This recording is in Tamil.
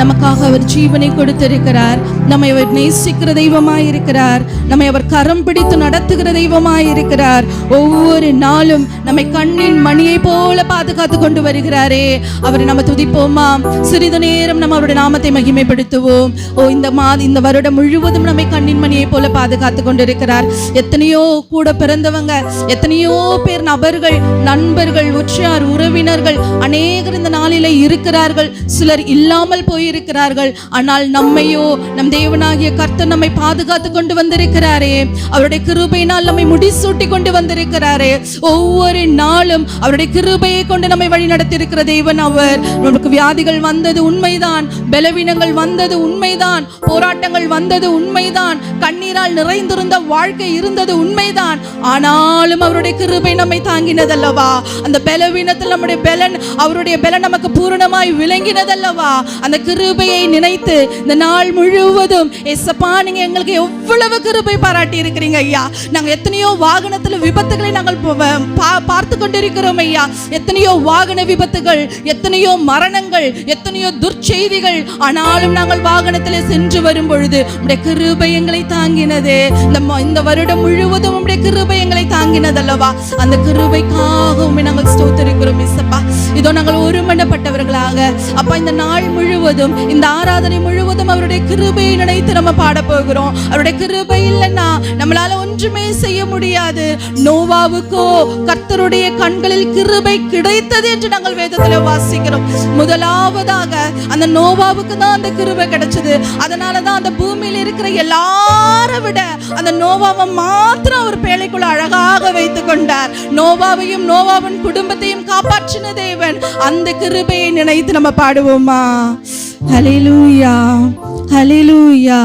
நமக்காக அவர் ஜீவனை கொடுத்திருக்கிறார். நம்மை அவர் நேசிக்கிற தெய்வமாய் இருக்கிறார். நம்மை அவர் கரம் பிடித்து நடத்துகிற தெய்வமாய் இருக்கிறார். ஒவ்வொரு நாளும் நம்மை கண்ணின் மணியை போல பாதுகாத்து கொண்டு வருகிறாரே, அவரை நம்ம துதிப்போமா? சிறிது நேரம் நம்ம அவருடைய நாமத்தை மகிமைப்படுத்துவோம். இந்த வருடம் முழுவதும் நம்மை கண்ணின் மணியை போல பாதுகாத்து கொண்டிருக்கிறார். எத்தனையோ கூட பிறந்தவங்க, எத்தனையோ பேர், நபர்கள், நண்பர்கள், உற்றார் உறவினர்கள் அநேகர் இந்த நாளிலே இருக்கிறார்கள். சிலர் இல்லாமல் போயிருக்கிறார்கள். ஆனால் நம்மையோ நம் தேவனாகிய கர்த்தர் நம்மை பாதுகாத்து கொண்டு வந்திருக்கிறாரே. அவருடைய கிருபையினால் நம்மை முடிசூட்டி கொண்டு வந்திருக்கிறாரே. ஒவ்வொரு நாளும் அவருடைய கிருபையை கொண்டு நம்மை வழி நடத்தி இருக்கிற தேவன் அவர். நமக்கு வியாதிகள் வந்தது உண்மைதான், பலவீனங்கள் வந்தது உண்மைதான், போராட்டங்கள் வந்தது உண்மைதான், கண்ணீரால் நிறைந்திருந்த வாழ்க்கை இருந்தது உண்மைதான். ஆனாலும் அவருடைய கிருபை நம்மை தாங்கினதல்லவா? அந்த பலவீனத்தில் நம்முடைய பலன், அவருடைய பலன் நமக்கு பூரணமாய் விளங்கினதல்லவா? அந்த கிருபையை நினைத்து இந்த நாள் முழுவதும் ஏசப்பா, நீங்க எங்களுக்கு எவ்வளவு கிருபை பாராட்டி இருக்கிறீங்க ஐயா. நாங்க எத்தனையோ வாகனத்துல விபத்துகளை நாங்கள் பார்த்து கொண்டிருக்கிறோம் ஐயா. எத்தனையோ வாகன விபத்துகள், எத்தனையோ மரணங்கள், எத்தனையோ துர்ச்செய்திகள். ஆனாலும் நாங்கள் வாகனத்தில் சென்று வரும் பொழுது உம்முடைய கிருபை எங்களை தாங்கினது. இந்த வருடம் முழுவதும் உம்முடைய கிருபை எங்களை தாங்கினதல்லவா? அந்த கிருபைக்காக உம்மை நாங்கள் ஸ்தோத்திரிக்கிறோம் இயேசப்பா. இதோ நாங்கள் ஒருமனப்பட்டவர்களாக அப்பா இந்த நாள் முழுவதும், இந்த ஆராதனை முழுவதும் அவருடைய கிருபையை நினைத்து நம்ம பாட போகிறோம். அவருடைய கிருபை இல்லைன்னா நம்மளால ஒன்றுமே செய்ய முடியாது. நோவாவுக்கோ கர்த்தருடைய கண்களில் கிருபை கிடைத்தது என்று நாங்கள் வேதத்தில் வாசிக்கிறோம். முதலாவதாக அந்த நோவாவுக்கு தான் அந்த கிருபை கிடைச்சது. அதனாலதான் அந்த பூமியில் இருக்கிற எல்லாரை விட அந்த நோவாவை மாத்திரம் அவர் பேழைக்குள்ள அழகாக வைத்துக் கொண்டார். நோவாவையும் நோவாவின் குடும்பத்தையும் காப்பாற்றின தேவன். அந்த கிருபையை நினைத்து நம்ம பாடுவோமா? ஹல்லேலூயா, ஹல்லேலூயா.